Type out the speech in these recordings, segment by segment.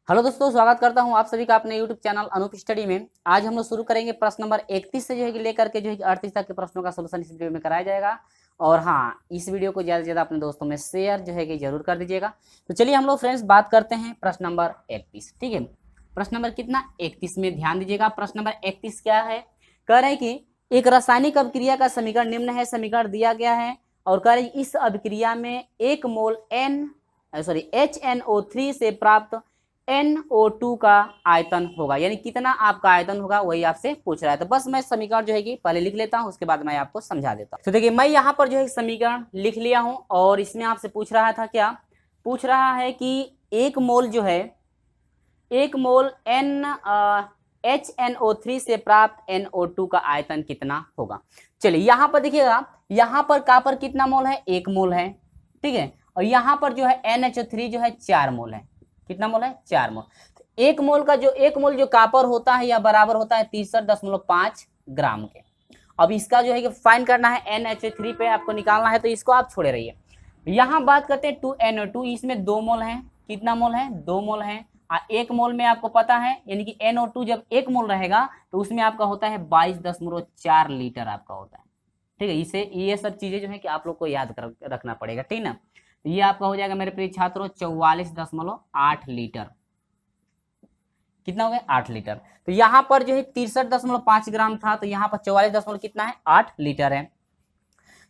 Hello दोस्तों, स्वागत करता हूं आप सभी का अपने यूट्यूब चैनल अनूप स्टडी में। आज हम लोग शुरू करेंगे प्रश्न नंबर 31 से जो है कि लेकर के जो है कि 38 तक के प्रश्नों का सोल्यूशन इस वीडियो में कराया जाएगा। और हाँ, इस वीडियो को ज़्यादा से ज़्यादा अपने दोस्तों में शेयर जो है कि जरूर कर दीजिएगा। तो चलिए हम लोग फ्रेंड्स बात करते हैं प्रश्न नंबर 31। ठीक है, प्रश्न नंबर कितना 31 में ध्यान दीजिएगा। प्रश्न नंबर 31 क्या है, कह रहे हैं कि एक रासायनिक अभिक्रिया का समीकरण निम्न है। समीकरण दिया गया है और कह रहे हैं इस अभिक्रिया में 1 मोल HNO3 से प्राप्त NO2 का आयतन होगा, यानी कितना आपका आयतन होगा वही आपसे पूछ रहा है। तो बस मैं समीकरण जो है कि पहले लिख लेता हूं, उसके बाद मैं आपको समझा देता हूं। तो देखिए मैं यहाँ पर जो है समीकरण लिख लिया हूं और इसमें आपसे पूछ रहा था, क्या पूछ रहा है कि 1 मोल जो है 1 मोल HNO3 से प्राप्त NO2 का आयतन कितना होगा। चलिए यहाँ पर देखिएगा, यहाँ पर कॉपर कितना मोल है, 1 मोल है। ठीक है, और यहाँ पर जो है NH3 जो है 4 मोल है। कितना मोल है, 4 मोल। तो 1 मोल का जो 1 मोल जो कॉपर होता है या बराबर होता है 63.5 ग्राम के। अब इसका जो है कि फाइंड करना है, NH3 पे आपको निकालना है, तो इसको आप छोड़े रहिए। यहाँ बात करते हैं 2NO2, इसमें 2 मोल है। कितना मोल है, 2 मोल है। 1 मोल में आपको पता है, यानी कि NO2 जब 1 मोल रहेगा तो उसमें आपका होता है 22.4 लीटर आपका होता है। ठीक है, इसे ये सब चीजें जो है कि आप लोग को याद रखना पड़ेगा। ठीक ना, ये आपका हो जाएगा मेरे प्रिय छात्रों 44.8 लीटर। कितना हो गया, 8 लीटर। तो यहाँ पर जो है 63.5 ग्राम था, तो यहाँ पर 44 कितना है, 8 लीटर है।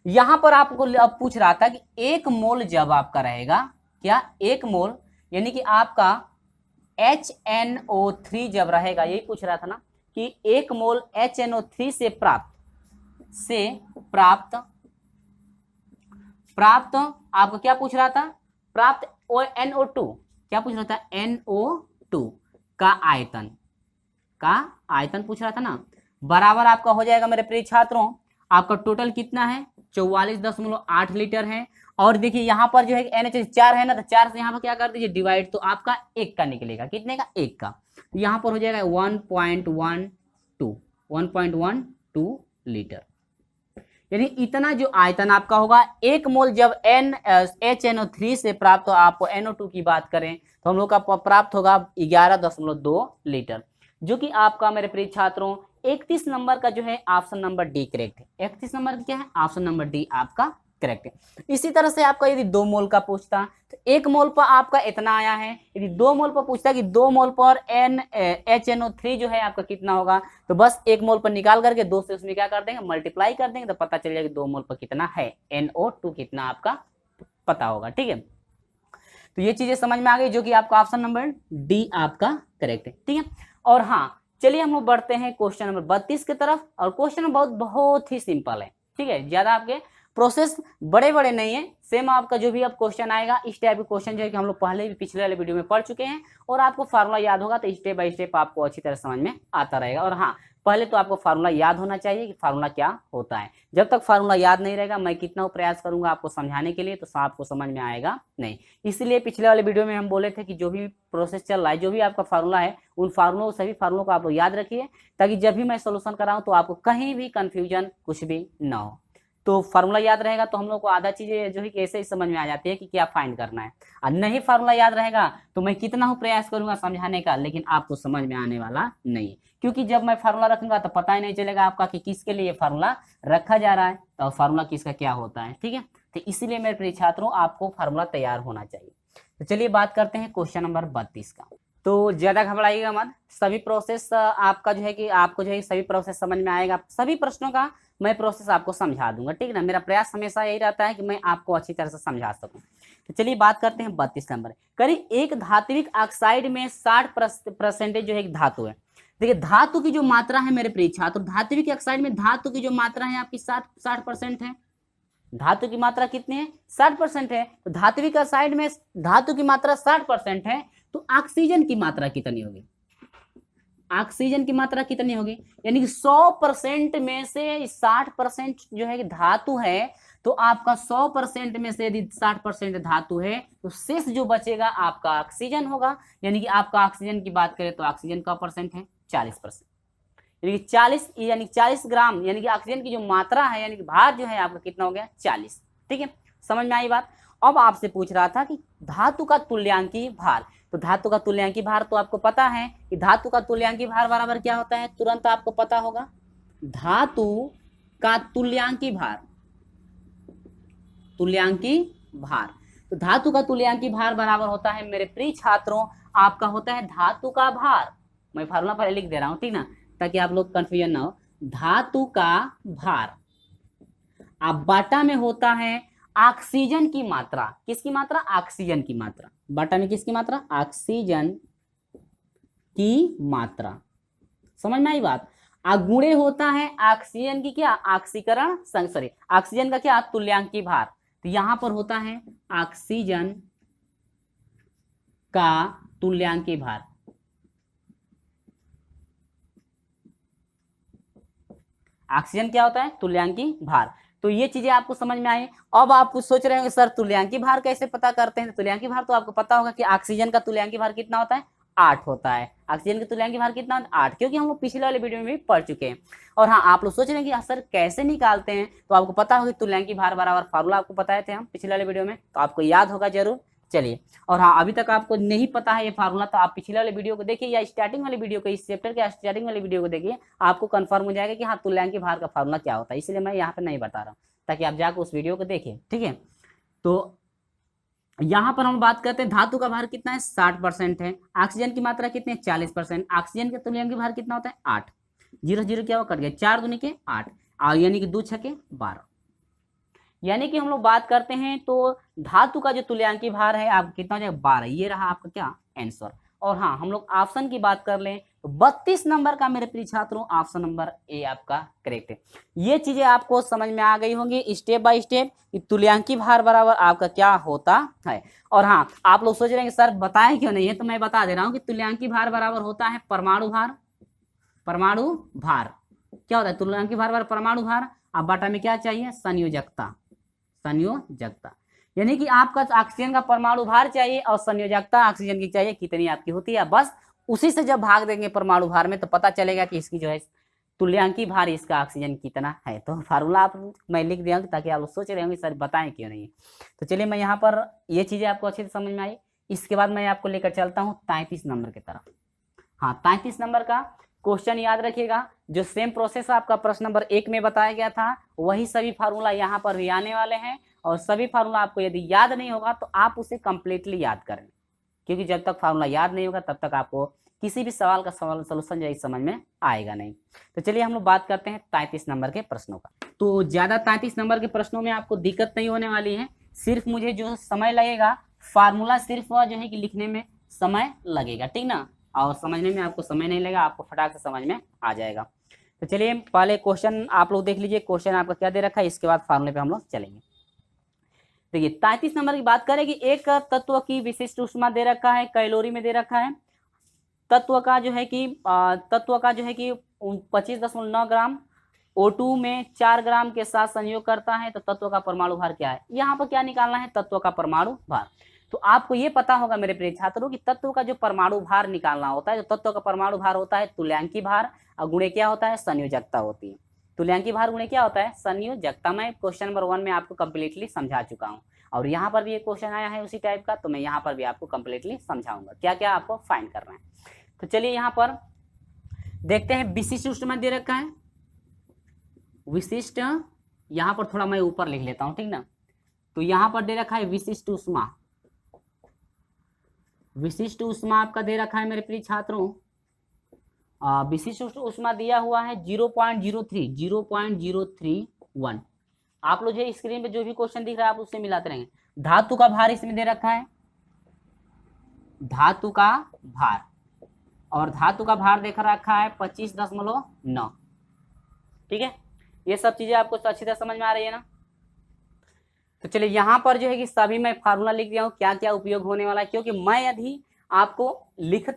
यहाँ पर आपको अब पूछ रहा था कि 1 मोल जब आपका रहेगा, क्या 1 मोल यानी कि आपका HNO3 जब रहेगा, यही पूछ रहा था ना कि 1 मोल HNO3 से प्राप्त आपको क्या पूछ रहा था, प्राप्त NO2, क्या पूछ रहा था, NO2 का आयतन पूछ रहा था ना। बराबर आपका हो जाएगा मेरे प्रिय छात्रों, आपका टोटल कितना है, 44.8 लीटर है। और देखिए यहाँ पर जो है NH4 है ना, तो 4 से यहाँ पर क्या कर दीजिए डिवाइड, तो आपका 1 का निकलेगा। कितने का, 1 का। तो यहाँ पर हो जाएगा 1.12 लीटर, यानी इतना जो आयतन आपका होगा। 1 मोल जब HNO3 से प्राप्त, तो आप NO2 की बात करें तो हम लोग का प्राप्त होगा 11.2 लीटर, जो कि आपका मेरे प्रिय छात्रों 31 नंबर का जो है ऑप्शन नंबर डी करेक्ट है। 31 नंबर क्या है, ऑप्शन नंबर डी आपका करेक्ट है। इसी तरह से आपका यदि 2 मोल का पूछता तो 1 मोल पर आपका इतना आया है, यदि 2 मोल पर पूछता कि 2 मोल पर HNO3 जो है आपका कितना होगा, तो बस 1 मोल पर निकाल करके 2 से उसमें क्या कर देंगे, मल्टीप्लाई कर देंगे, तो पता चल जाएगा 2 मोल पर कितना है, NO2 कितना आपका पता होगा। ठीक है, तो ये चीजें समझ में आ गई, जो कि आपका ऑप्शन नंबर डी आपका करेक्ट है। ठीक है, और हाँ चलिए हम लोग बढ़ते हैं क्वेश्चन नंबर 32 की तरफ। और क्वेश्चन बहुत ही सिंपल है। ठीक है, ज्यादा आपके प्रोसेस बड़े बड़े नहीं है, सेम आपका जो भी अब क्वेश्चन आएगा इस टाइप के क्वेश्चन जो है कि हम लोग पहले भी पिछले वाले वीडियो में पढ़ चुके हैं, और आपको फार्मूला याद होगा तो स्टेप बाय स्टेप आपको अच्छी तरह समझ में आता रहेगा। और हाँ, पहले तो आपको फार्मूला याद होना चाहिए कि फार्मूला क्या होता है। जब तक फार्मूला याद नहीं रहेगा, मैं कितना प्रयास करूंगा आपको समझाने के लिए, तो आपको समझ में आएगा नहीं। इसलिए पिछले वाले वीडियो में हम बोले थे कि जो भी प्रोसेस चल रहा है, जो भी आपका फार्मूला है, उन फार्मूलों सभी फार्मूलों को आप लोग याद रखिए, ताकि जब भी मैं सोल्यूशन कराऊं तो आपको कहीं भी कंफ्यूजन कुछ भी ना हो। तो फार्मूला याद रहेगा तो हम लोग को आधा चीजें जो है कि ऐसे ही समझ में आ जाती है कि क्या फाइंड करना है। और नहीं फार्मूला याद रहेगा तो मैं कितना हो प्रयास करूंगा समझाने का, लेकिन आपको समझ में आने वाला नहीं, क्योंकि जब मैं फार्मूला रखूंगा तो पता ही नहीं चलेगा आपका कि किसके लिए फार्मूला रखा जा रहा है, तो फार्मूला किसका क्या होता है। ठीक है, तो इसीलिए मेरे प्रिय छात्रों आपको फार्मूला तैयार होना चाहिए। तो चलिए बात करते हैं क्वेश्चन नंबर 32 का। तो ज्यादा घबराइएगा मत, सभी प्रोसेस आपका जो है कि आपको जो है सभी प्रोसेस समझ में आएगा। सभी प्रश्नों का मैं प्रोसेस आपको समझा दूंगा। ठीक है ना, मेरा प्रयास हमेशा यही रहता है कि मैं आपको अच्छी तरह से समझा सकूं। तो चलिए बात करते हैं 32 नंबर। करीब एक धात्विक ऑक्साइड में 60% जो है धातु है। देखिए धातु की जो मात्रा है मेरे प्रिय छात्र, धात्विक ऑक्साइड में धातु की जो मात्रा है आपकी 60% है। धातु की मात्रा कितनी है, 60% है। तो धात्विक ऑक्साइड में धातु की मात्रा 60% है, तो ऑक्सीजन की मात्रा कितनी होगी, ऑक्सीजन की मात्रा कितनी होगी, यानी कि 100% में से 60% जो है कि धातु है, तो आपका 100% में से यदि 60% धातु है तो शेष जो बचेगा आपका ऑक्सीजन होगा। यानी कि आपका ऑक्सीजन की बात करें तो ऑक्सीजन का परसेंट है 40%, यानी कि 40 ग्राम, यानी कि ऑक्सीजन की जो मात्रा है यानी कि भार जो है आपका कितना हो गया, 40। ठीक है, समझ में आई बात। अब आपसे पूछ रहा था कि धातु का तुल्यांकी भार, तो धातु का तुल्यांकी भार तो आपको पता है कि धातु का तुल्यांकी भार बराबर क्या होता है, तुरंत आपको पता होगा। धातु का तुल्यांकी भार, तुल्यांकी भार, तो धातु का तुल्यांकी भार बराबर होता है मेरे प्रिय छात्रों, आपका होता है धातु का भार। मैं फार्मूला पहले लिख दे रहा हूं, ठीक ना, ताकि आप लोग कंफ्यूजन ना हो। धातु का भार अब बाटा में होता है ऑक्सीजन की मात्रा, किसकी मात्रा, ऑक्सीजन की मात्रा, बाटा में किसकी मात्रा, ऑक्सीजन की मात्रा, समझ में आई बात। गुणे होता है ऑक्सीजन की क्या, ऑक्सीकरण सॉरी ऑक्सीजन का क्या, तुल्यांकी भार, तो यहां पर होता है ऑक्सीजन का तुल्यांकी भार। ऑक्सीजन क्या होता है, तुल्यांकी भार। तो ये चीजें आपको समझ में आई। अब आप कुछ सोच रहे होंगे सर तुल्यांकी भार कैसे पता करते हैं, तुल्यांकी भार तो आपको पता होगा कि ऑक्सीजन का तुल्यांकी भार कितना होता है, 8 होता है। ऑक्सीजन का तुल्यांकी भार कितना होता है, 8, क्योंकि हम लोग पिछले वाले वीडियो में भी पढ़ चुके हैं। और हाँ, आप लोग सोच रहे हैं कि सर कैसे निकालते हैं, तो आपको पता होगा तुल्यांकी भार बराबर फार्मूला आपको बताए थे हम पिछले वाले वीडियो में, तो आपको याद होगा जरूर। चलिए, और हाँ अभी तक आपको नहीं पता है ये फार्मूला, तो आप पिछले वाले वीडियो को देखिए या स्टार्टिंग वाले वीडियो को, इस चैप्टर के स्टार्टिंग वाले वीडियो को देखिए, आपको कंफर्म हो जाएगा कि हाँ तुल्यांकी भार का फार्मूला क्या होता है। इसलिए मैं यहाँ पे नहीं बता रहा हूँ, ताकि आप जाकर उस वीडियो को देखिए, ठीक है। तो यहाँ पर हम बात करते हैं धातु का भार कितना है, 60% है। ऑक्सीजन की मात्रा कितनी है, 40%। ऑक्सीजन का तुल्यांकी भार कितना होता है, 8। 0 0 क्या हुआ, कट गया, 4 दूनी के 8, यानी कि 2 छके 12। यानी कि हम लोग बात करते हैं तो धातु का जो तुल्यांकी भार है आप कितना हो जाएगा, 12। ये रहा आपका क्या आंसर। और हाँ, हम लोग ऑप्शन की बात कर लें तो 32 नंबर का मेरे प्रिय छात्रों ऑप्शन नंबर ए आपका करेक्ट है। ये चीजें आपको समझ में आ गई होंगी स्टेप बाय स्टेप कि तुल्यांकी भार बराबर आपका क्या होता है। और हाँ, आप लोग सोच रहे हैं सर बताए क्यों नहीं है, तो मैं बता दे रहा हूँ कि तुल्यांकी भार बराबर होता है परमाणु भार। परमाणु भार क्या होता है, तुल्यांकी भार बराबर परमाणु भार। अब बाटा में क्या चाहिए, संयोजकता, संयोजकता, यानी कि आपका ऑक्सीजन का परमाणु भार चाहिए और संयोजकता ऑक्सीजन की चाहिए, कितनी आपकी होती है। बस उसी से जब भाग देंगे परमाणु भार में तो पता चलेगा कि इसकी जो है तुल्यांकी भार इसका ऑक्सीजन कितना है। तो फार्मूला आप मैं लिख दिया ताकि आप लोग सोच रहे होंगे सर बताएं क्यों नहीं। तो चलिए, मैं यहाँ पर ये चीजें आपको अच्छे से समझ में आई। इसके बाद मैं आपको लेकर चलता हूँ 33 नंबर की तरफ। हाँ, 33 नंबर का क्वेश्चन याद रखिएगा, जो सेम प्रोसेस आपका प्रश्न नंबर 1 में बताया गया था वही सभी फार्मूला यहाँ पर भी आने वाले हैं। और सभी फार्मूला आपको यदि याद नहीं होगा तो आप उसे कंप्लीटली याद करें, क्योंकि जब तक फार्मूला याद नहीं होगा तब तक आपको किसी भी सवाल का सोल्यूशन जो समझ में आएगा नहीं। तो चलिए हम लोग बात करते हैं 33 नंबर के प्रश्नों का। तो ज्यादा 33 नंबर के प्रश्नों में आपको दिक्कत नहीं होने वाली है, सिर्फ मुझे जो समय लगेगा फार्मूला सिर्फ जो है कि लिखने में समय लगेगा, ठीक ना, और समझने में आपको समय नहीं लगेगा, आपको फटाक से समझ में आ जाएगा। तो चलिए पहले क्वेश्चन आप लोग देख लीजिए, क्वेश्चन आपका क्या दे रखा है, इसके बाद फार्मूले पे हम लोग चलेंगे। देखिए 33 नंबर की बात करें कि एक तत्व की विशिष्ट ऊष्मा दे रखा है, कैलोरी में दे रखा है। तत्व का जो है कि 25.9 ग्राम O2 में 4 ग्राम के साथ संयोग करता है, तो तत्व का परमाणु भार क्या है। यहाँ पर क्या निकालना है, तत्व का परमाणु भार। तो आपको ये पता होगा मेरे प्रिय छात्रों कि तत्व का जो परमाणु भार निकालना होता है, तो तत्व का परमाणु भार होता है तुल्यांकी भार और गुणे क्या होता है, संयोजकता होती है। तुल्यांकी भार गुणे क्या होता है, संयोजकता। मैं क्वेश्चन नंबर 1 में आपको कंप्लीटली समझा चुका हूँ, और यहाँ पर भी एक क्वेश्चन आया है उसी टाइप का, तो मैं यहाँ पर भी आपको कंप्लीटली समझाऊंगा क्या क्या आपको फाइंड करना है। तो चलिए यहाँ पर देखते हैं, विशिष्ट ऊष्मा दे रखा है, विशिष्ट, यहाँ पर थोड़ा मैं ऊपर लिख लेता हूँ, ठीक ना। तो यहाँ पर दे रखा है विशिष्ट ऊष्मा, विशिष्ट ऊष्मा आपका दे रखा है मेरे प्रिय छात्रों, विशिष्ट ऊष्मा दिया हुआ है 0.031। आप लोग जो स्क्रीन पे जो भी क्वेश्चन दिख रहा है आप उससे मिलाते रहेंगे। धातु का भार इसमें दे रखा है, धातु का भार, और धातु का भार देखा रखा है 25.9, ठीक है। ये सब चीजें आपको अच्छी तरह समझ में आ रही है ना। तो चलिए यहाँ पर जो है कि सभी मैं फार्मूला लिख दिया हूँ क्या क्या उपयोग होने वाला है, क्योंकि मैं यदि आपको लिख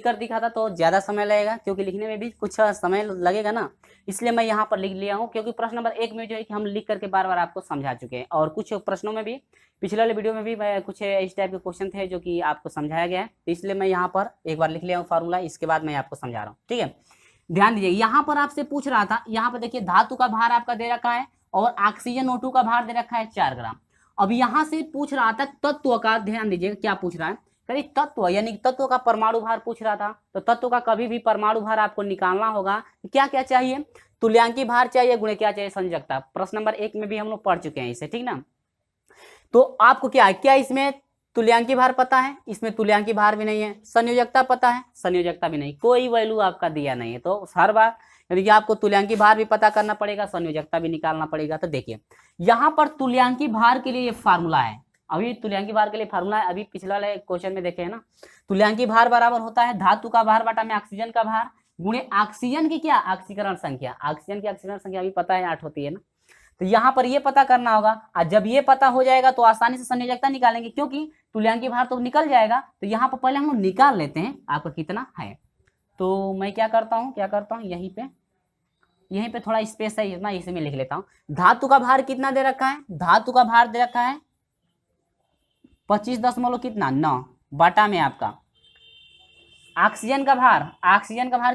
कर दिखाता तो ज्यादा समय लगेगा, क्योंकि लिखने में भी कुछ समय लगेगा ना, इसलिए मैं यहाँ पर लिख लिया हूँ। क्योंकि प्रश्न नंबर 1 में जो है कि हम लिख करके बार बार आपको समझा चुके हैं, और कुछ प्रश्नों में भी पिछले वाले वीडियो में भी कुछ इस टाइप के क्वेश्चन थे जो कि आपको समझाया गया है, तो इसलिए मैं यहाँ पर एक बार लिख लिया हूँ फार्मूला, इसके बाद मैं आपको समझा रहा हूँ, ठीक है। ध्यान दीजिए, यहाँ पर आपसे पूछ रहा था, यहाँ पर देखिए धातु का भार आपका दे रखा है और ऑक्सीजन O2 का भार दे रखा है 4 ग्राम। अब यहाँ से पूछ रहा था तत्व का, ध्यान दीजिएगा क्या पूछ रहा है कभी तत्व यानी तत्व का परमाणु भार पूछ रहा था, तो तत्व का कभी भी परमाणु भार आपको निकालना होगा, क्या क्या चाहिए, तुल्यांकी भार चाहिए, गुणे क्या चाहिए, संयोजकता। प्रश्न नंबर 1 में भी हम लोग पढ़ चुके हैं इसे, ठीक ना। तो आपको क्या इसमें तुल्यांकी भार पता है, इसमें तुल्यांकी भार भी नहीं है, संयोजकता पता है, संयोजकता भी नहीं, कोई वैल्यू आपका दिया नहीं है। तो हर बार यानी कि आपको तुल्यांकी भार भी पता करना पड़ेगा, संयोजकता भी निकालना पड़ेगा। तो देखिए यहाँ पर तुल्यांकी भार के लिए ये फार्मूला है, अभी तुल्यांकी भार के लिए फार्मूला है, अभी पिछला वाले क्वेश्चन में देखे है ना, तुल्यांकी भार बराबर होता है धातु का भार बटा में ऑक्सीजन का भार गुणे ऑक्सीजन की क्या ऑक्सीकरण संख्या, ऑक्सीजन की ऑक्सीकरण संख्या अभी पता है 8 होती है ना। तो यहाँ पर ये पता करना होगा, और जब ये पता हो जाएगा तो आसानी से संयोजकता निकालेंगे, क्योंकि तुल्यांकी भार तो निकल जाएगा। तो यहाँ पर पहले हम लोग निकाल लेते हैं आपका कितना है। तो मैं क्या करता हूँ यहीं पे थोड़ा स्पेस है इतना, इसे मैं लिख लेता हूँ। धातु का भार कितना दे रखा है, धातु का भार दे रखा है 25 कितना 9 बटा में आपका ऑक्सीजन का भार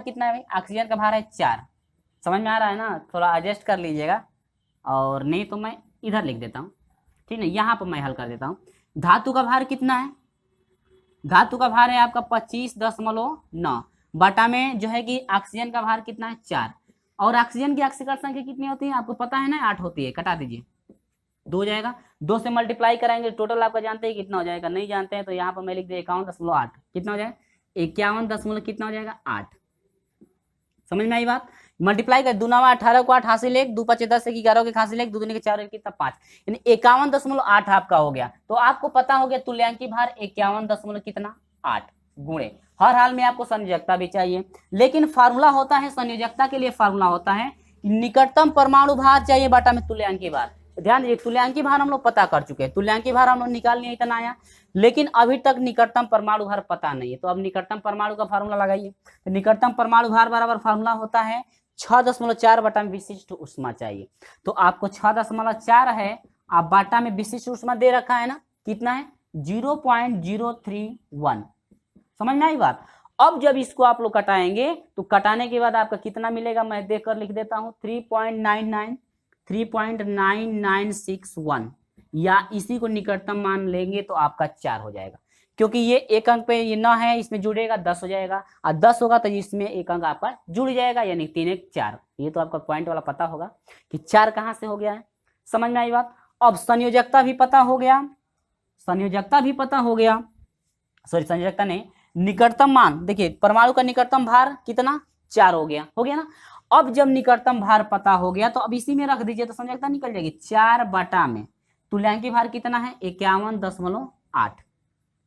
कितना है भाई, ऑक्सीजन का भार है 4। समझ में आ रहा है ना, थोड़ा एडजस्ट कर लीजिएगा, और नहीं तो मैं इधर लिख देता हूँ, ठीक है, यहाँ पर मैं हल कर देता हूँ। धातु का भार कितना है, धातु का भार है आपका 25.9 बटा में जो है कि ऑक्सीजन का भार कितना है 4, और ऑक्सीजन की ऑक्सीकरण संख्या कितनी होती है आपको पता है ना 8 होती है, कटा दीजिए 2 हो जाएगा, 2 से मल्टीप्लाई कराएंगे टोटल आपका जानते हैं कितना हो जाएगा, नहीं जानते हैं तो यहाँ पर मैं लिख दिया 51.8, कितना हो जाएगा 51 कितना हो जाएगा 8। समझ में आई बात, मल्टीप्लाई कर 2 9 18 को 8 हासिल 1 2 5 10 11 के हासिल 1 2 दूनी के 4 कितना 5, यानी 51.8 आपका हो गया। तो आपको पता हो गया तुल्यांकी भार 51 कितना 8 गुणे, हर हाल में आपको संयोजकता भी चाहिए, लेकिन फार्मूला होता है संयोजकता के लिए, फार्मूला होता है निकटतम परमाणु भार चाहिए बटा में तुल्यांकी भार। ध्यान दीजिए तुल्यांकी भार हम लोग पता कर चुके हैं, तुल्यांकी भार हम लोग निकाल लिए इतना आया, लेकिन अभी तक निकटतम परमाणु भार पता नहीं है। तो अब निकटतम परमाणु का फार्मूला लगाइए, तो निकटतम परमाणु भार बराबर फार्मूला होता है 6.4 बटा में विशिष्ट ऊष्मा चाहिए। तो आपको 6.4 है, आप बाटा में विशिष्ट ऊष्मा दे रखा है ना, कितना है 0.031। समझ में आई बात। अब जब इसको आप लोग कटाएंगे तो कटाने के बाद आपका कितना मिलेगा, मैं देखकर लिख देता हूं 3.9961, या इसी को निकटतम मान लेंगे तो आपका 4 हो जाएगा, क्योंकि ये एक अंक पे ये 9 है, इसमें जुड़ेगा 10 हो जाएगा, और 10 होगा तो इसमें एक अंक आपका जुड़ जाएगा, यानी 3 1 4। ये तो आपका पॉइंट वाला पता होगा कि 4 कहाँ से हो गया है। समझ में आई बात। अब संयोजकता भी पता हो गया, संयोजकता नहीं, निकटतम मान देखिए परमाणु का निकटतम भार कितना 4 हो गया ना। अब जब निकटतम भार पता हो गया तो अब इसी में रख दीजिए तो संयोजकता निकल जाएगी। 4 बटा में तुल्यांकी भार कितना है 51.8।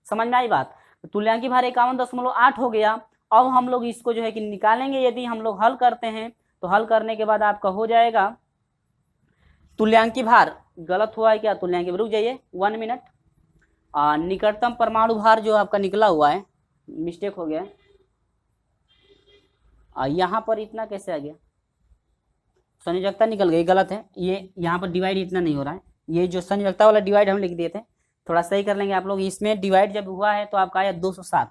समझ में आई बात। तो तुल्यांकी भार 51.8 हो गया। अब हम लोग इसको जो है कि निकालेंगे, यदि हम लोग हल करते हैं तो हल करने के बाद आपका हो जाएगा तुल्यांकी भार, गलत हुआ है क्या, तुल्यांकी रुक जाइए 1 मिनट, निकटतम परमाणु भार जो आपका निकला हुआ है, मिस्टेक हो गया है, यहाँ पर इतना कैसे आ गया, संयोजकता निकल गई, गलत है, ये यहाँ पर डिवाइड इतना नहीं हो रहा है, ये जो संयोजकता वाला डिवाइड हम लिख दिए थे, थोड़ा सही कर लेंगे आप लोग। इसमें डिवाइड जब हुआ है तो आपका आया 207,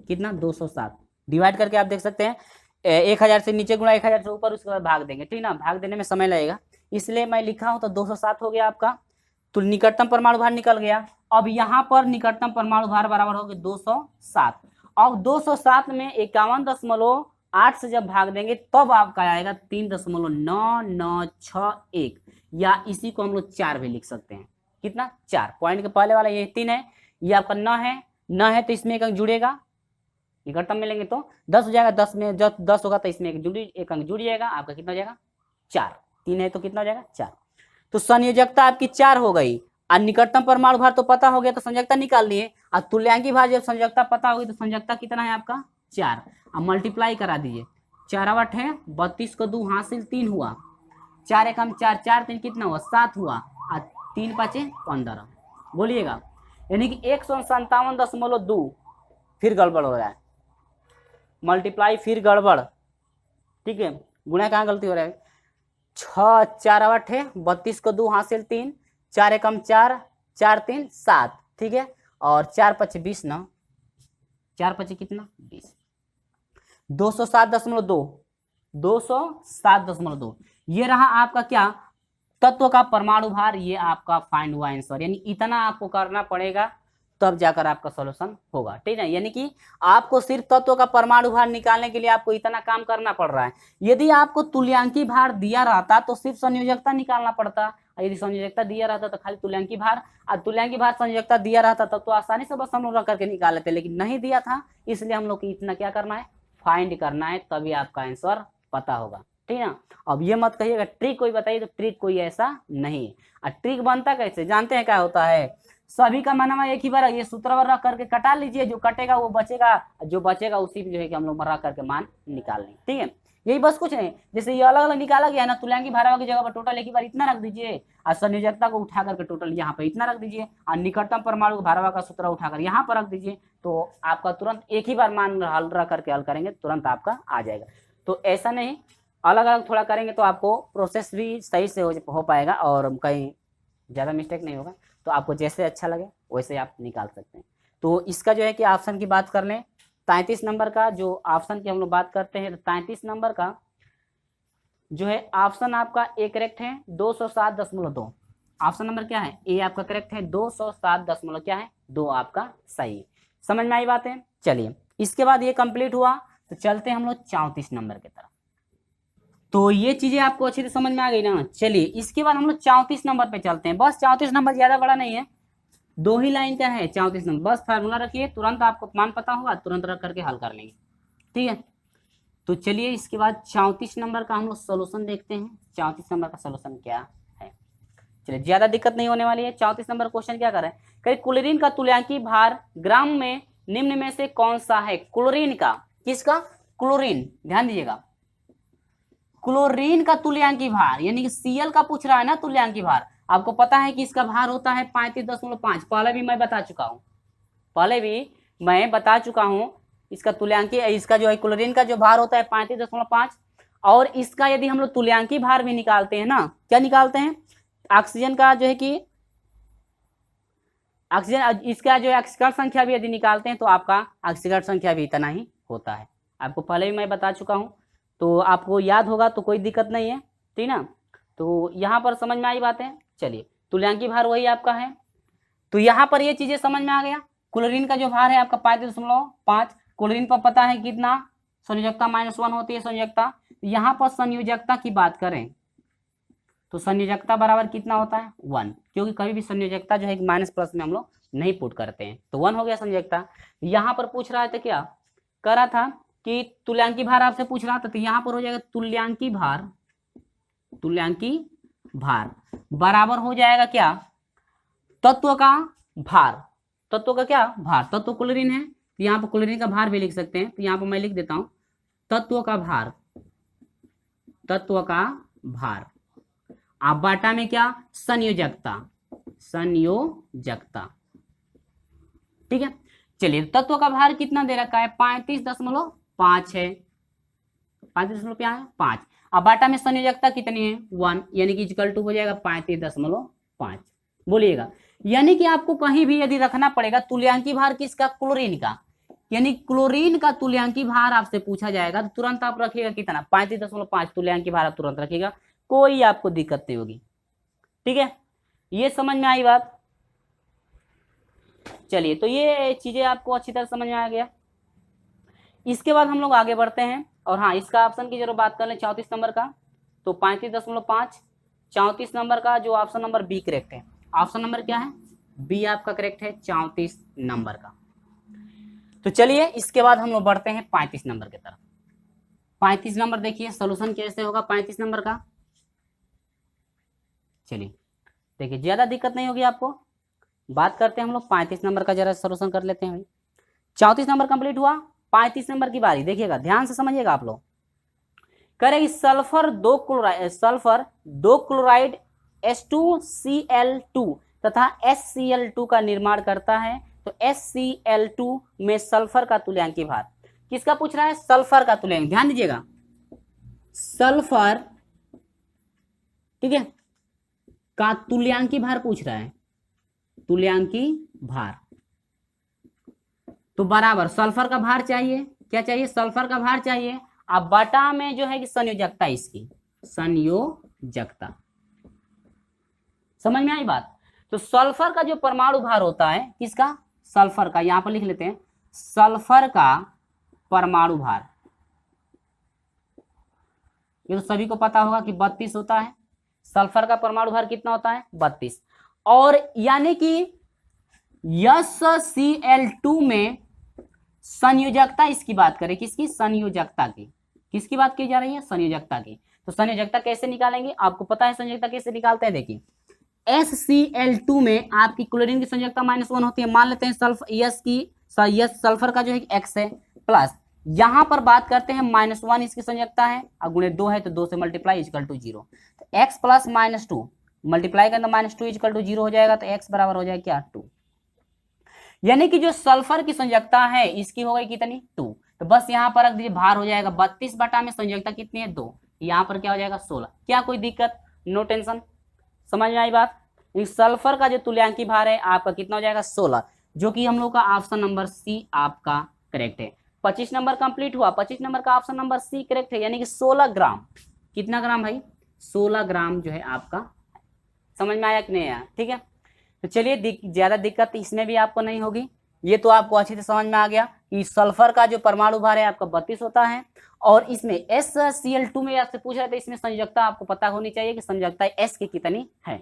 कितना 207 डिवाइड करके आप देख सकते हैं 1000 से नीचे गुणा 1000 से ऊपर, उसके बाद भाग देंगे, ठीक ना, भाग देने में समय लगेगा, इसलिए मैं लिखा हूं तो 207 हो गया आपका। तो निकटतम परमाणु भार निकल गया। अब यहाँ पर निकटतम परमाणु भार बराबर हो गया 207। अब 207 में 51.8 से जब भाग देंगे तब आपका आएगा 3.9961, या इसी को हम लोग 4 भी लिख सकते हैं, कितना 4, पॉइंट के पहले वाला ये 3 है, ये आपका 9 है तो इसमें एक अंक जुड़ेगा, निकटतम में लेंगे तो 10 हो जाएगा, 10 में जब 10 होगा तो इसमें एक अंक जुड़ जाएगा, आपका कितना हो जाएगा 4, 3 है तो कितना हो जाएगा 4। तो संयोजकता आपकी 4 हो गई, और निकटतम परमाणु भार तो पता हो गया तो संयोजकता निकाल लिए, और तुल्यांकी भार जब संयोजकता पता होगी तो संयोजकता कितना है आपका 4, अब मल्टीप्लाई करा दीजिए, 4 8 है 32 को 2 हासिल 3 हुआ, 4 1 4 4 3 कितना हुआ 7 हुआ, और 3 5 15 बोलिएगा, यानी कि 157.2 फिर गड़बड़ हो रहा है, मल्टीप्लाई फिर गड़बड़, ठीक है, गुणा कहाँ गलती हो रहा है, 6 4 8 है 32 को 2 हासिल 3, 4 1 4 4 3 7, ठीक है, और 4 5 20 ना, 4 5 कितना 20, 207.2 ये रहा आपका क्या तत्व का परमाणु भार, ये आपका फाइंड हुआ आंसर, यानी इतना आपको करना पड़ेगा तब जाकर आपका सॉल्यूशन होगा, ठीक है। यानी कि आपको सिर्फ तत्व का परमाणु भार निकालने के लिए आपको इतना काम करना पड़ रहा है। यदि आपको तुल्यांकी भार दिया रहता तो सिर्फ संयोजकता निकालना पड़ता, यदि संयोजकता दिया रहता तो खाली तुल्यांकी भार, और तुल्यांकी भार संयोजकता दिया रहता तब तो आसानी से बस हम लोग रख करके निकाल लेते, लेकिन नहीं दिया था, इसलिए हम लोग को इतना क्या करना है, फाइंड करना है, तभी आपका आंसर पता होगा, ठीक है ना। अब ये मत कहिएगा ट्रिक कोई बताइए, तो ट्रिक कोई ऐसा नहीं है। और ट्रिक बनता कैसे जानते हैं, क्या होता है, सभी का माना एक ही बार ये सूत्र रख करके कटा लीजिए, जो कटेगा वो बचेगा, जो बचेगा उसी में जो है कि हम लोग रख करके मान निकाल लेंगे, ठीक है। यही बस कुछ नहीं, जैसे ये अलग अलग निकाला गया है ना, तुल्यांकी भारावा की जगह पर टोटल एक ही बार इतना रख दीजिए, और संयोजकता को उठा करके टोटल यहाँ पे इतना रख दीजिए, और निकटतम परमाणु भारावा का सूत्र उठाकर यहाँ पर रख दीजिए, तो आपका तुरंत एक ही बार मान हल रख करके हल करेंगे, तुरंत आपका आ जाएगा। तो ऐसा नहीं, अलग अलग थोड़ा करेंगे तो आपको प्रोसेस भी सही से हो पाएगा और कहीं ज़्यादा मिस्टेक नहीं होगा। तो आपको जैसे अच्छा लगे वैसे आप निकाल सकते हैं। तो इसका जो है कि ऑप्शन की बात कर लें, 33 नंबर का जो ऑप्शन की हम लोग बात करते हैं, तो 33 नंबर का जो है ऑप्शन आपका ए करेक्ट है 207.2। ऑप्शन नंबर क्या है, ए आपका करेक्ट है, 207 क्या है 2 आपका सही। समझ में आई बात है। चलिए इसके बाद ये कंप्लीट हुआ, तो चलते हैं हम लोग 34 नंबर की तरफ। तो ये चीजें आपको अच्छी से समझ में आ गई ना। चलिए इसके बाद हम लोग 34 नंबर पे चलते हैं। बस 34 नंबर ज्यादा बड़ा नहीं है, 2 ही लाइन का है 34 नंबर। बस फार्मूला रखिए, तुरंत आपको मान पता होगा, तुरंत रख करके हल कर लेंगे, ठीक है। तो चलिए इसके बाद 34 नंबर का हम लोग सोल्यूशन देखते हैं। 34 नंबर का सोल्यूशन क्या है, चलिए ज्यादा दिक्कत नहीं होने वाली है। 34 नंबर क्वेश्चन क्या कर रहे हैं, कहीं क्लोरीन का तुल्यांकी भार ग्राम में निम्न में से कौन सा है। क्लोरीन का, किसका, क्लोरीन, ध्यान दीजिएगा, क्लोरीन का तुल्यांकी भार, यानी कि Cl का पूछ रहा है ना तुल्यांकी भार। आपको पता है कि इसका भार होता है 35.5, पहले भी मैं बता चुका हूं, इसका तुल्यांकी, इसका जो है क्लोरीन का जो भार होता है 35.5। और इसका यदि हम लोग तुल्यांकी भार भी निकालते हैं ना, क्या निकालते हैं, ऑक्सीजन का जो है कि ऑक्सीजन, इसका जो है ऑक्सीकरण संख्या भी यदि निकालते हैं तो आपका ऑक्सीकरण संख्या भी इतना ही होता है। आपको पहले भी मैं बता चुका हूं, तो आपको याद होगा तो कोई दिक्कत नहीं है, ठीक ना। तो यहाँ पर समझ में आई बातें। चलिए तुल्यांकी भार वही आपका है, तो यहाँ पर ये चीजें समझ में आ गया। क्लोरीन का जो भार है आपका 5.5, क्लोरीन पर पता है कितना, संयोजकता -1 होती है संयोजकता। यहाँ पर संयोजकता की बात करें तो संयोजकता बराबर कितना होता है 1, क्योंकि कभी भी संयोजकता जो है माइनस प्लस में हम लोग नहीं पुट करते हैं, तो 1 हो गया संयोजकता। यहाँ पर पूछ रहा था, क्या कर रहा था कि तुल्यांकी भार आपसे पूछ रहा था, तो यहाँ पर हो जाएगा तुल्यांकी भार बराबर हो जाएगा क्या, तत्व का भार, तत्व का क्या भार, तत्व क्लोरीन है, तो यहाँ पर क्लोरीन का भार भी लिख सकते हैं, तो यहाँ पर मैं लिख देता हूं तत्व का भार, आप बाटा में क्या, संयोजकता, ठीक है। चलिए तत्व का भार कितना दे रखा है, 35.5 है, 35.5। अब बाटा में संयोजकता कितनी है 1, यानी कि इक्वल टू हो जाएगा 35.5। बोलिएगा, यानी कि आपको कहीं भी यदि रखना पड़ेगा तुल्यांकी भार किसका, क्लोरीन का, यानी क्लोरीन का तुल्यांकी भार आपसे पूछा जाएगा तो तुरंत आप रखिएगा कितना, 35.5 तुल्यांकी भार आप तुरंत रखिएगा, कोई आपको दिक्कत नहीं होगी, ठीक है। ये समझ में आई बात। चलिए तो ये चीजें आपको अच्छी तरह समझ में आ गया। इसके बाद हम लोग आगे बढ़ते हैं, और हाँ इसका ऑप्शन की जरूर बात कर लें 34 नंबर का, तो 35.5, 34 नंबर का जो ऑप्शन नंबर बी करेक्ट है। ऑप्शन नंबर क्या है, बी आपका करेक्ट है 34 नंबर का। तो चलिए इसके बाद हम लोग बढ़ते हैं 35 नंबर की तरफ। 35 नंबर देखिए सोल्यूशन कैसे होगा 35 नंबर का। चलिए देखिए ज्यादा दिक्कत नहीं होगी आपको, बात करते हैं हम लोग 35 नंबर का, जरा सोल्यूशन कर लेते हैं भाई। 34 नंबर कंप्लीट हुआ, 35 नंबर की बारी, देखिएगा ध्यान से समझिएगा आप लोग। करेगी सल्फर 2 क्लोराइड H2Cl2 तथा HCl2 का निर्माण करता है, तो HCl2 में सल्फर का तुल्यांकी भार, किसका पूछ रहा है, सल्फर का तुल्यांकी, ध्यान दीजिएगा सल्फर, ठीक है, का तुल्यांकी भार पूछ रहा है, तुल्यांकी भार, तो बराबर सल्फर का भार चाहिए, क्या चाहिए, सल्फर का भार चाहिए। अब बटा में जो है कि संयोजकता, इसकी संयोजकता, समझ में आई बात। तो सल्फर का जो परमाणु भार होता है किसका, सल्फर का, यहां पर लिख लेते हैं सल्फर का परमाणु भार, ये तो सभी को पता होगा कि 32 होता है। सल्फर का परमाणु भार कितना होता है? 32। और यानी कि SCl2 में संयोजकता, इसकी बात करें किसकी? संयोजकता की। किसकी बात की जा रही है? संयोजकता की। तो संयोजकता कैसे निकालेंगे? आपको पता है संयोजकता कैसे निकालते हैं? देखिए SCl2 में आपकी क्लोरीन की संयोजकता -1 होती है। मान लेते हैं सल्फर का जो है x है, प्लस यहां पर बात करते हैं -1 इसकी संयोजकता है, और गुणे 2 है तो 2 से मल्टीप्लाई इक्वल टू 0। तो x प्लस -2 मल्टीप्लाई करना -2 इक्वल टू 0 हो जाएगा, तो x बराबर हो जाएगा क्या? 2। यानी कि जो सल्फर की संयोजकता है इसकी हो गई कितनी? 2। तो बस यहाँ पर रख दीजिए, भार हो जाएगा 32 बटा में संयोजकता कितनी है? 2। यहाँ पर क्या हो जाएगा? 16। क्या कोई दिक्कत? No tension. समझ में आई बात? इस सल्फर का जो तुल्यांकी भार है आपका कितना हो जाएगा? 16, जो कि हम लोग का ऑप्शन नंबर सी आपका करेक्ट है। 25 नंबर कंप्लीट हुआ। 25 नंबर का ऑप्शन नंबर सी करेक्ट है, यानी कि 16 ग्राम। कितना ग्राम भाई? 16 ग्राम जो है आपका। समझ में आया कि नहीं आया? ठीक है, तो चलिए ज्यादा दिक्कत इसमें भी आपको नहीं होगी। ये तो आपको अच्छी से समझ में आ गया कि सल्फर का जो परमाणु भार है आपका 32 होता है, और इसमें SCl2 में आपसे पूछ रहे थे, इसमें संयोजकता आपको पता होनी चाहिए कि संयोजकता S की कितनी है।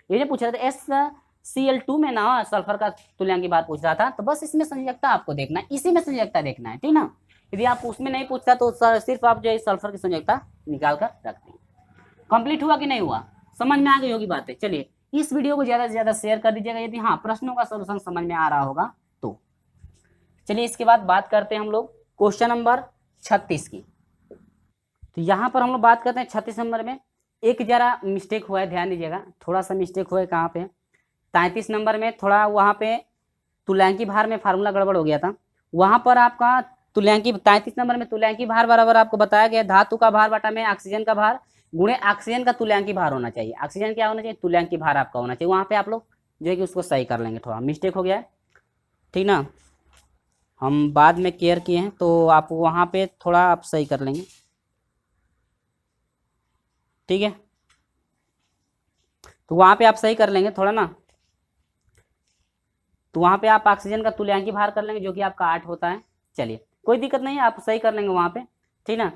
ये नहीं पूछ रहे थे SCl2 में ना सल्फर का तुल्यांकी भार पूछ रहा था, तो बस इसमें संयोजकता आपको देखना है, इसी में संयोजकता देखना है, ठीक ना। यदि आप उसमें नहीं पूछता तो सिर्फ आप जो है सल्फर की संयोजकता निकाल कर रखते हैं। कंप्लीट हुआ कि नहीं हुआ? समझ में आ गई होगी बातें। चलिए इस वीडियो को ज्यादा से ज्यादा शेयर कर दीजिएगा यदि हाँ प्रश्नों का सॉल्यूशन समझ में आ रहा होगा तो। चलिए इसके बाद बात करते हैं हम लोग क्वेश्चन नंबर 36 की। तो यहाँ पर हम लोग बात करते हैं 36 नंबर में एक जरा मिस्टेक हुआ है, ध्यान दीजिएगा, थोड़ा सा मिस्टेक हुआ है। कहाँ पे? 33 नंबर में थोड़ा वहाँ पे तुल्यांकी भार में फार्मूला गड़बड़ हो गया था। वहाँ पर आपका तुल्यांकी 33 नंबर में तुल्यांकी भार बराबर आपको बताया गया धातु का भार बटा में ऑक्सीजन का भार गुणे ऑक्सीजन का तुल्यांकी भार होना चाहिए। ऑक्सीजन क्या होना चाहिए? तुल्यांकी भार आपका होना चाहिए। वहाँ पे आप लोग जो है कि उसको सही कर लेंगे, थोड़ा मिस्टेक हो गया है, ठीक ना। हम बाद में केयर किए हैं तो आप वहाँ पे थोड़ा आप सही कर लेंगे, ठीक है। तो वहाँ पे आप सही कर लेंगे थोड़ा ना, तो वहाँ पे आप ऑक्सीजन का तुल्यांकी भार कर लेंगे जो कि आपका 8 होता है। चलिए कोई दिक्कत नहीं है, आप सही कर लेंगे वहाँ पे, ठीक ना।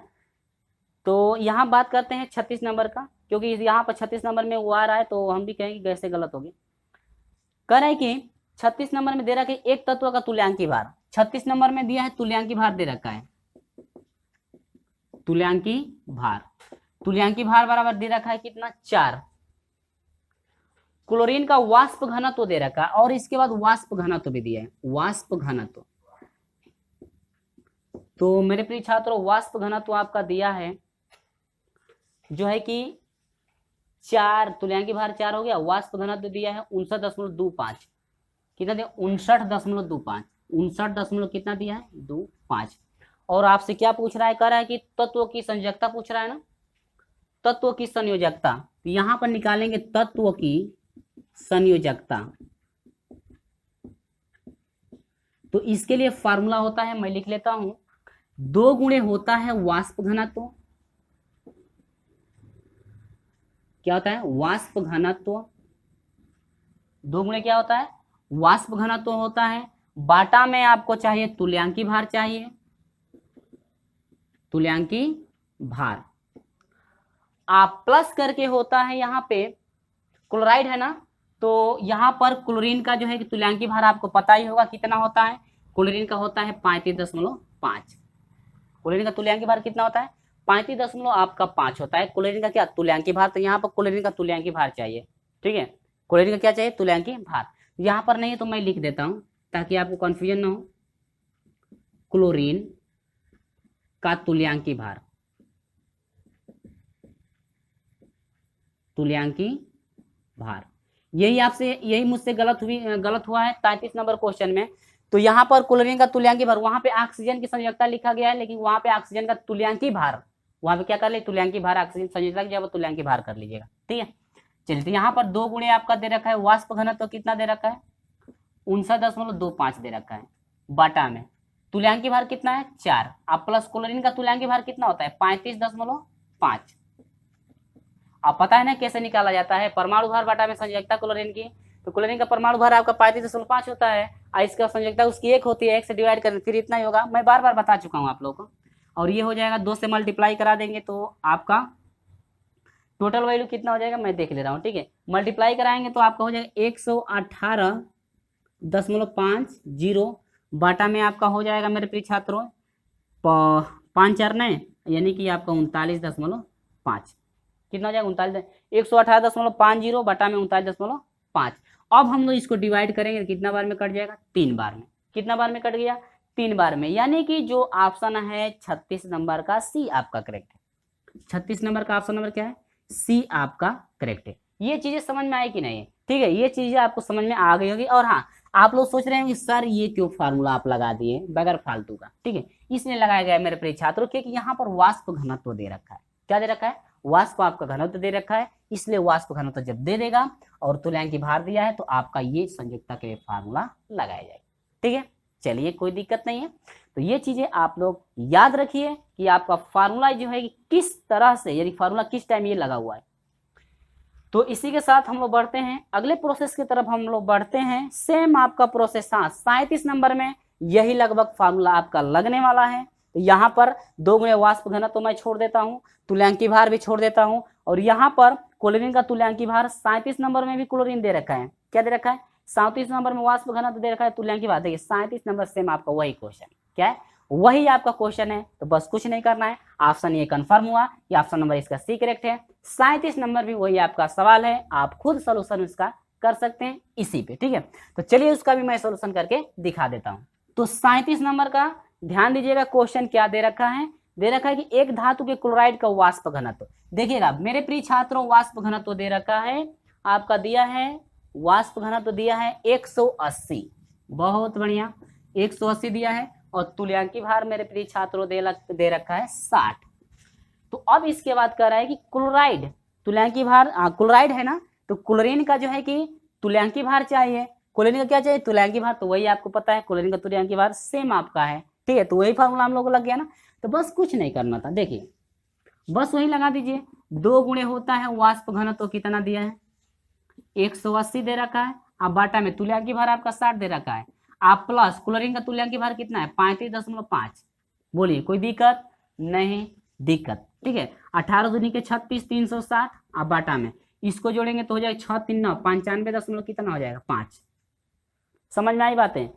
तो यहाँ बात करते हैं 36 नंबर का, क्योंकि यहाँ पर 36 नंबर में वो आ रहा है तो हम भी कहेंगे कैसे गलत होगी। कह रहे हैं कि 36 नंबर में दे रखा है एक तत्व का तुल्यांकी भार। 36 नंबर में दिया है तुल्यांकी भार दे रखा है, तुल्यांकी भार। तुल्यांकी भार बराबर दे रखा है कितना? 4। क्लोरीन का वाष्प घनत्व दे रखा है, और इसके बाद वाष्प घनत्व भी दिया है, वाष्प घनत्व। तो मेरे प्रिय छात्रों वाष्प घनत्व आपका दिया है जो है कि 4, तुल्यांकी भार 4 हो गया, वाष्प घनत्व दिया है 59.25। कितना दिया? 59.25। 59 कितना दिया है? 25। और आपसे क्या पूछ रहा है? कह रहा है कि तत्व की संयोजकता पूछ रहा है ना, तत्व की संयोजकता। तो यहां पर निकालेंगे तत्व की संयोजकता। तो इसके लिए फार्मूला होता है, मैं लिख लेता हूं, 2 गुणे होता है वाष्प घनत्व। क्या होता है? वाष्प घनत्व। 2 गुणे क्या होता है? वाष्प घनत्व होता है, बाटा में आपको चाहिए तुल्यांकी भार चाहिए, तुल्यांकी भार। आप प्लस करके होता है यहाँ पे क्लोराइड है ना, तो यहाँ पर क्लोरीन का जो है कि तुल्यांकी भार आपको पता ही होगा कितना होता है। क्लोरीन का होता है 35.5। क्लोरीन का तुल्यांकी भार कितना होता है? 35.5 होता है क्लोरीन का क्या? तुल्यांकी भार। तो यहाँ पर क्लोरीन का तुल्यांकी भार चाहिए, ठीक है। क्लोरीन का क्या चाहिए? तुल्यांकी भार। यहाँ पर नहीं है तो मैं लिख देता हूँ ताकि आपको कंफ्यूजन ना हो। क्लोरीन का तुल्यांकी भार, तुल्यांकी भार। यही मुझसे गलत हुआ है 33 नंबर क्वेश्चन में। तो यहाँ पर क्लोरीन का तुल्यांकी भार, वहां पे ऑक्सीजन की संयोजकता लिखा गया है, लेकिन वहां पे ऑक्सीजन का तुल्यांकी भार, वहां पे क्या कर ले? तुल्यांकी भार, ऑक्सीजन संयोजकता की जगह तुल्यांकी भार कर लीजिएगा, ठीक है। चलिए तो यहाँ पर 2 गुणे आपका दे रखा है वाष्प घनत्व, तो कितना दे रखा है? 59.25 दे रखा है, बाटा में तुल्यांकी भार कितना है? 4। अब प्लस क्लोरीन का तुल्यांकी भार कितना होता है? 35.5। अब पता है ना कैसे निकाला जाता है? परमाणु भार बाटा में संयोजकता क्लोरीन की, तो क्लोरीन का परमाणु भार आपका 35.5 होता है, और इसका संयोजकता उसकी 1 होती है, 1 से डिवाइड करें फिर इतना ही होगा। मैं बार बार बता चुका हूँ आप लोगों को। और ये हो जाएगा 2 से मल्टीप्लाई करा देंगे तो आपका टोटल वैल्यू कितना हो जाएगा मैं देख ले रहा हूँ, ठीक है। मल्टीप्लाई कराएंगे तो आपका हो जाएगा 118.50 बाटा में आपका हो जाएगा मेरे प्रिय छात्रों 5 4 9 यानी कि आपका 39.5 कितना हो जाएगा 118.50 बटा में 39.5। अब हम लोग इसको डिवाइड करेंगे कितना बार में कट जाएगा 3 बार में। कितना बार में कट गया 3 बार में, यानी कि जो ऑप्शन है 36 नंबर का सी आपका करेक्ट है। 36 नंबर का ऑप्शन नंबर क्या है सी आपका करेक्ट है। ये चीजें समझ में आई कि नहीं, ठीक है, ये चीजें आपको समझ में आ गई होगी। और हाँ, आप लोग सोच रहे हैं कि सर ये क्यों फार्मूला आप लगा दिए बगैर फालतू का, ठीक है, इसलिए लगाया गया है मेरे प्रिय छात्रों क्योंकि यहाँ पर वाष्प घनत्व दे रखा है। क्या दे रखा है वाष्प आपका घनत्व दे रखा है, इसलिए वाष्प घनत्व जब दे देगा और तुल्यांकी भार दिया है तो आपका ये संयोजकता के लिए फार्मूला लगाया जाएगा, ठीक है। चलिए कोई दिक्कत नहीं है। तो ये चीजें आप लोग याद रखिए कि आपका फार्मूला जो है कि किस तरह से, यानी फार्मूला किस टाइम ये लगा हुआ है। तो इसी के साथ हम लोग बढ़ते हैं अगले प्रोसेस की तरफ, हम लोग बढ़ते हैं। सेम आपका प्रोसेस, हाँ 37 नंबर में यही लगभग फार्मूला आपका लगने वाला है। तो यहाँ पर 2 गुणे वाष्प घनत्व तो मैं छोड़ देता हूँ, तुल्यांकी भार भी छोड़ देता हूँ, और यहाँ पर क्लोरीन का तुल्यांकी भार 37 नंबर में भी क्लोरीन दे रखा है। क्या दे रखा है 37 नंबर में वाष्प घनत्व दे रखा है, तुल्यांकी भार देखिए 37 नंबर सेम आपका वही क्वेश्चन क्या है, वही आपका क्वेश्चन है। तो बस कुछ नहीं करना है, ऑप्शन ये कंफर्म हुआ कि ऑप्शन नंबर इसका सी करेक्ट है। 37 नंबर भी वही आपका सवाल है, आप खुद सोल्यूशन इसका कर सकते हैं इसी पे, ठीक है। तो चलिए उसका भी मैं सोल्यूशन करके दिखा देता हूं। तो 37 नंबर का ध्यान दीजिएगा, क्वेश्चन क्या दे रखा है, दे रखा है कि एक धातु के क्लोराइड का वाष्प घनत्व। देखिएगा मेरे प्रिय छात्रों, वाष्प घनत्व दे रखा है आपका, दिया है वाष्प घनत्व दिया है 180, बहुत बढ़िया 180 दिया है, और तुल्यांकी भार मेरे प्रिय छात्रों दे रखा है 60। तो अब इसके बाद कह रहा है कि क्लोराइड तुल्यांकी भार, क्लोराइड है ना, तो क्लोरीन का जो है कि तुल्यांकी भार चाहिए, क्लोरीन का क्या चाहिए तुल्यांकी भार, तो वही आपको पता है क्लोरीन का तुल्यांकी भार सेम आपका है, ठीक है। तो वही फार्मूला हम लोग को लग गया ना, तो बस कुछ नहीं करना था, देखिए बस वही लगा दीजिए। 2 गुणे होता है वाष्प घनत्व, कितना दिया है 180 दे रखा है, अब बाटा में तुल्यांकी भार आपका 60 दे रखा है, आप प्लस क्लोरीन का तुल्यांकी भार कितना है 35.5। बोलिए कोई दिक्कत नहीं, दिक्कत, ठीक है। 18 दूनी के 36 360, अब बाटा में इसको जोड़ेंगे तो हो जाएगा 6 3 9 95 कितना हो जाएगा 5। समझ में आई बातें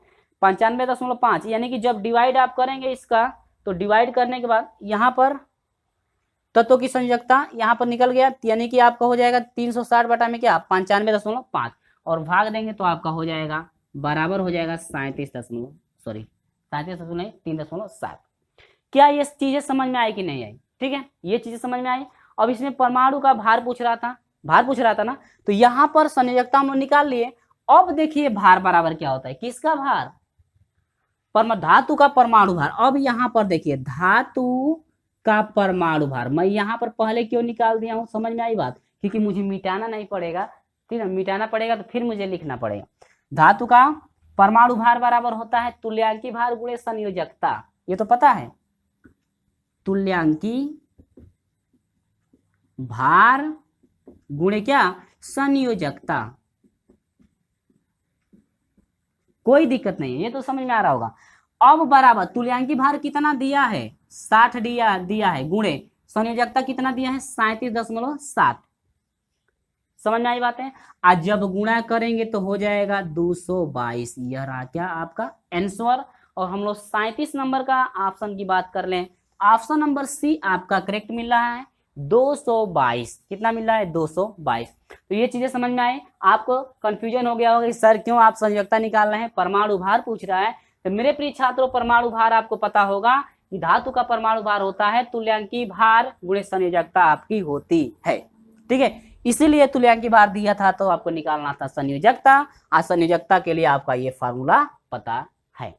95.5, यानी कि जब डिवाइड आप करेंगे इसका, तो डिवाइड करने के बाद यहाँ पर तत्वों की संयोजकता यहाँ पर निकल गया, यानी कि आपका हो जाएगा 360 बटा में क्या 95.5, और भाग देंगे तो आपका हो जाएगा बराबर हो जाएगा 37.7। क्या ये चीजें समझ में आई कि नहीं आई, ठीक है, ये चीजें समझ में आई। अब इसमें परमाणु का भार पूछ रहा था ना, तो यहाँ पर संयोजकता हम लोग निकाल लिए। अब देखिए भार बराबर क्या होता है, किसका भार धातु का परमाणु भार। अब यहाँ पर देखिए धातु का परमाणु भार, मैं यहाँ पर पहले क्यों निकाल दिया हूँ, समझ में आई बात, क्योंकि मुझे मिटाना नहीं पड़ेगा, ठीक है, मिटाना पड़ेगा तो फिर मुझे लिखना पड़ेगा। धातु का परमाणु भार बराबर होता है तुल्यांकी भार गुणे संयोजकता, ये तो पता है, तुल्यांकी भार गुणे क्या संयोजकता, कोई दिक्कत नहीं है, ये तो समझ में आ रहा होगा। अब बराबर तुल्यांकी भार कितना दिया है 60 दिया है, गुणे संयोजकता कितना दिया है 37.7। समझ में आई बातें। आज जब गुणा करेंगे तो हो जाएगा 222, यह रहा क्या आपका आंसर। और हम लोग 37 नंबर का ऑप्शन की बात कर लें, ऑप्शन नंबर सी आपका करेक्ट मिल रहा है 222, कितना मिल रहा है 222। तो ये चीजें समझ में आए, आपको कंफ्यूजन हो गया होगा कि सर क्यों आप संयोजकता निकाल रहे हैं, परमाणु भार पूछ रहा है। तो मेरे प्रिय छात्रों, परमाणु भार आपको पता होगा कि धातु का परमाणु भार होता है तुल्यांकी भार गुणे संयोजकता आपकी होती है, ठीक है। इसीलिए तुल्यांकी भार दिया था तो आपको निकालना था संयोजकता, और संयोजकता के लिए आपका ये फार्मूला पता है।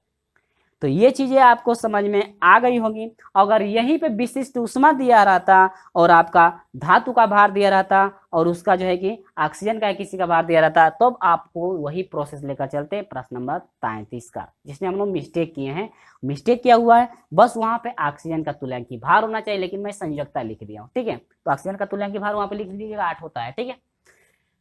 तो ये चीजें आपको समझ में आ गई होगी। अगर यहीं पे विशिष्ट ऊष्मा दिया रहता और आपका धातु का भार दिया रहता और उसका जो है कि ऑक्सीजन का किसी का भार दिया रहता, तब तो आपको वही प्रोसेस लेकर चलते प्रश्न नंबर 33 का, जिसमें हम लोग मिस्टेक किए हैं। मिस्टेक क्या हुआ है, बस वहां पे ऑक्सीजन का तुल्यांकी भार होना चाहिए, लेकिन मैं संयोजकता लिख दिया हूँ, ठीक है। तो ऑक्सीजन का तुल्यांकी भार वहां पे लिख दीजिएगा 8 होता है, ठीक है।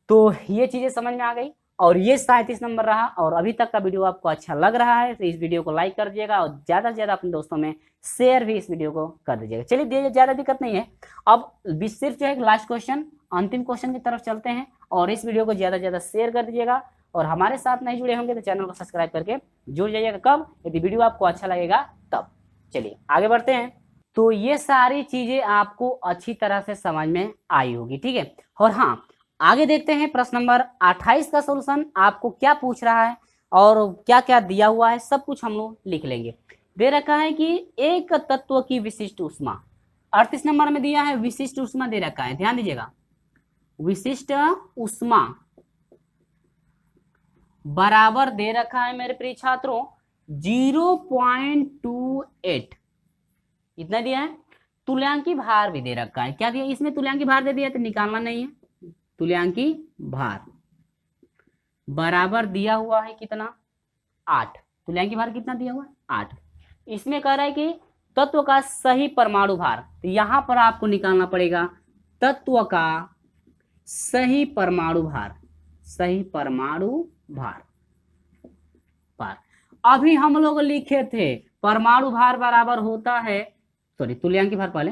तो ये चीजें समझ में आ गई। और ये 37 नंबर रहा। और अभी तक का वीडियो आपको अच्छा लग रहा है तो इस वीडियो को लाइक कर दीजिएगा और ज़्यादा से ज़्यादा अपने दोस्तों में शेयर भी इस वीडियो को कर दीजिएगा। चलिए ज़्यादा दिक्कत नहीं है। अब सिर्फ जो है लास्ट क्वेश्चन, अंतिम क्वेश्चन की तरफ चलते हैं और इस वीडियो को ज़्यादा से ज़्यादा शेयर कर दीजिएगा और हमारे साथ नहीं जुड़े होंगे तो चैनल को सब्सक्राइब करके जुड़ जाइएगा। कब? यदि वीडियो आपको अच्छा लगेगा तब। चलिए आगे बढ़ते हैं। तो ये सारी चीज़ें आपको अच्छी तरह से समझ में आई होगी, ठीक है। और हाँ, आगे देखते हैं प्रश्न नंबर 28 का सॉल्यूशन आपको क्या पूछ रहा है और क्या क्या दिया हुआ है, सब कुछ हम लोग लिख लेंगे। दे रखा है कि एक तत्व की विशिष्ट ऊष्मा, 38 नंबर में दिया है विशिष्ट ऊष्मा दे रखा है, ध्यान दीजिएगा। विशिष्ट ऊष्मा बराबर दे रखा है मेरे प्रिय छात्रों 0.28, इतना दिया है। तुल्यांकी भार भी दे रखा है, क्या दिया इसमें? तुल्यांकी भार दे दिया तो निकालना नहीं है। तुल्यांकी भार बराबर दिया हुआ है कितना? 8। तुल्यांकी भार कितना दिया हुआ है? 8। इसमें कह रहा है कि तत्व का सही परमाणु भार, तो यहां पर आपको निकालना पड़ेगा तत्व का सही परमाणु भार, सही परमाणु भार। अभी हम लोग लिखे थे परमाणु भार बराबर होता है, सॉरी तुल्यांकी भार पहले,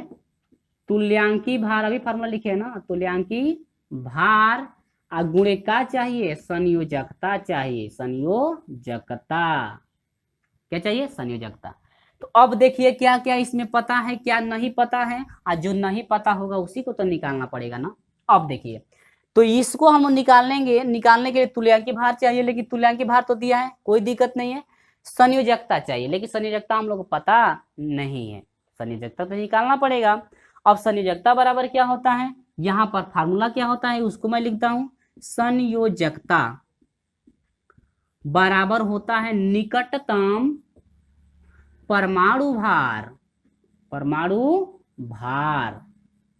तुल्यांकी भार अभी फॉर्मूला लिखे है ना, तुल्यांकी भार गुणे का चाहिए? संयोजकता चाहिए, संयोजकता। क्या चाहिए? संयोजकता। तो अब देखिए क्या क्या इसमें पता है, क्या नहीं पता है, और जो नहीं पता होगा उसी को तो निकालना पड़ेगा ना। अब देखिए, तो इसको हम निकालने के लिए तुल्यांकी भार चाहिए, लेकिन तुल्यांकी भार तो दिया है, कोई दिक्कत नहीं है। संयोजकता चाहिए, लेकिन संयोजकता हम लोग को पता नहीं है, संयोजकता तो निकालना पड़ेगा। अब संयोजकता बराबर क्या होता है, यहां पर फार्मूला क्या होता है उसको मैं लिखता हूं। संयोजकता बराबर होता है निकटतम परमाणु भार, परमाणु भार,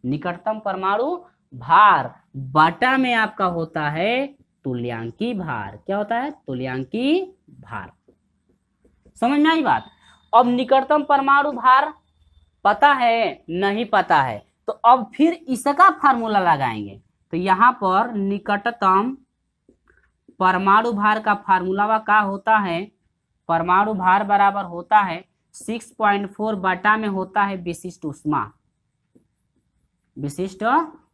निकटतम परमाणु भार बटा में आपका होता है तुल्यांकी भार। क्या होता है? तुल्यांकी भार। समझ में आई बात? अब निकटतम परमाणु भार पता है, नहीं पता है, तो अब फिर इसका फार्मूला लगाएंगे। तो यहां पर निकटतम परमाणु भार का फार्मूला का होता है, परमाणु भार बराबर होता है 6.4 बटा में होता है विशिष्ट ऊष्मा, विशिष्ट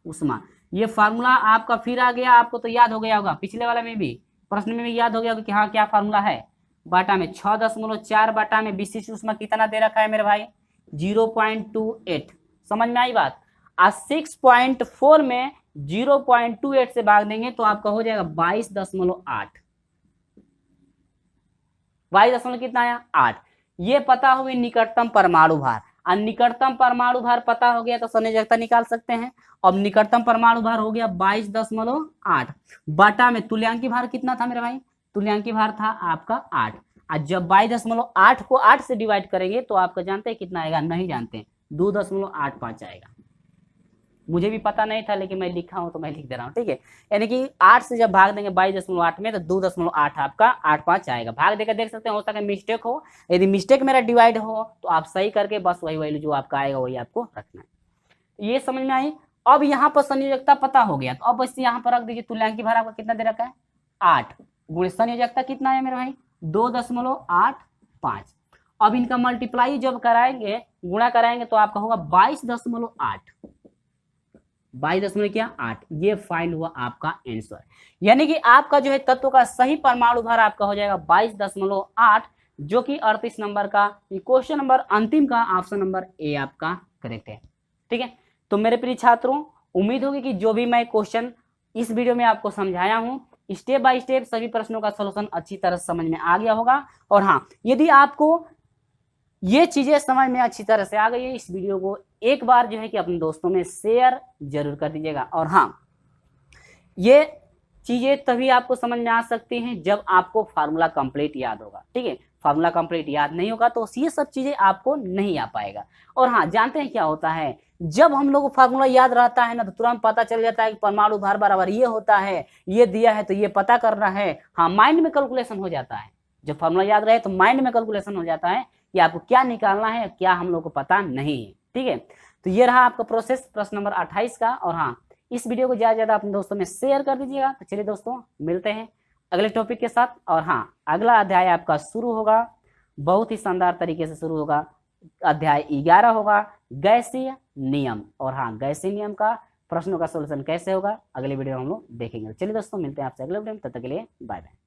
ऊष्मा। ये फार्मूला आपका फिर आ गया, आपको तो याद हो गया होगा, पिछले वाला में भी प्रश्न में भी याद हो गया होगा कि हाँ क्या फार्मूला है। बटा में 6.4 बटा में विशिष्ट ऊष्मा कितना दे रखा है मेरे भाई? 0.28। समझ में आई बात? आज 6.4 में 0.28 से भाग देंगे तो आपका हो जाएगा 22.8। 22 कितना आया? 8। ये पता होगी निकटतम परमाणु भार, और निकटतम परमाणु भार पता हो गया तो संयोजकता निकाल सकते हैं। अब निकटतम परमाणु भार हो गया 22.8 बटा में तुल्यांकी भार कितना था मेरे भाई? तुल्यांकी भार था आपका 8। आज जब 22.8 को 8 से डिवाइड करेंगे तो आपका जानते हैं कितना आएगा? नहीं जानते, 2.85 आएगा। मुझे भी पता नहीं था लेकिन मैं लिखा हूं तो मैं लिख दे रहा हूं, ठीक है। यानी कि 8 से जब भाग देंगे 22.8 में तो 2.8 आपका 85 आएगा। भाग देकर देख सकते हैं, हो सकता है मिस्टेक हो, यदि मिस्टेक मेरा डिवाइड हो तो आप सही करके बस वही वैल्यू जो आपका आएगा वही आपको रखना है। ये समझ में आई? अब यहाँ पर संयोजकता पता हो गया तो अब बस यहाँ पर रख दीजिए तुल्यांकी भार आपका कितना दे रखा है? 8 गुणे संयोजकता कितना है मेरे भाई? 2.85। अब इनका मल्टीप्लाई जब कराएंगे, गुणा कराएंगे तो आपका होगा 22.8। 22.8 ये फाइंड हुआ आपका आंसर। यानी कि आपका जो है तत्व का सही परमाणु भार आपका हो जाएगा 22.8, जो कि 38 नंबर का क्वेश्चन नंबर अंतिम का ऑप्शन नंबर ए आपका करेक्ट है, ठीक है। तो मेरे प्रिय छात्रों, उम्मीद होगी कि जो भी मैं क्वेश्चन इस वीडियो में आपको समझाया हूं, स्टेप बाय स्टेप सभी प्रश्नों का सॉल्यूशन अच्छी तरह से समझ में आ गया होगा। और हाँ, यदि आपको ये चीजें समझ में अच्छी तरह से आ गई है, इस वीडियो को एक बार जो है कि अपने दोस्तों में शेयर जरूर कर दीजिएगा। और हाँ, ये चीजें तभी आपको समझ में आ सकती हैं जब आपको फार्मूला कंप्लीट याद होगा, ठीक है। फार्मूला कंप्लीट याद नहीं होगा तो ये सब चीजें आपको नहीं आ पाएगा। और हाँ, जानते हैं क्या होता है, जब हम लोग को फार्मूला याद रहता है ना तो तुरंत पता चल जाता है कि परमाणु भार बराबर ये होता है, ये दिया है तो ये पता करना है। हाँ, माइंड में कैलकुलेशन हो जाता है, जब फार्मूला याद रहे तो माइंड में कैलकुलेशन हो जाता है कि आपको क्या निकालना है, क्या हम लोग को पता नहीं है, ठीक है। तो ये रहा आपका प्रोसेस प्रश्न नंबर 28 का। और हाँ, इस वीडियो को ज़्यादा से ज़्यादा अपने दोस्तों में शेयर कर दीजिएगा। तो चलिए दोस्तों, मिलते हैं अगले टॉपिक के साथ। और हाँ, अगला अध्याय आपका शुरू होगा, बहुत ही शानदार तरीके से शुरू होगा। अध्याय 11 होगा गैसीय नियम। और हाँ, गैसीय नियम का प्रश्नों का सोल्यूशन कैसे होगा अगले वीडियो में हम लोग देखेंगे। चलिए दोस्तों, मिलते हैं आपसे अगले वीडियो में, तब तक के लिए बाय बाय।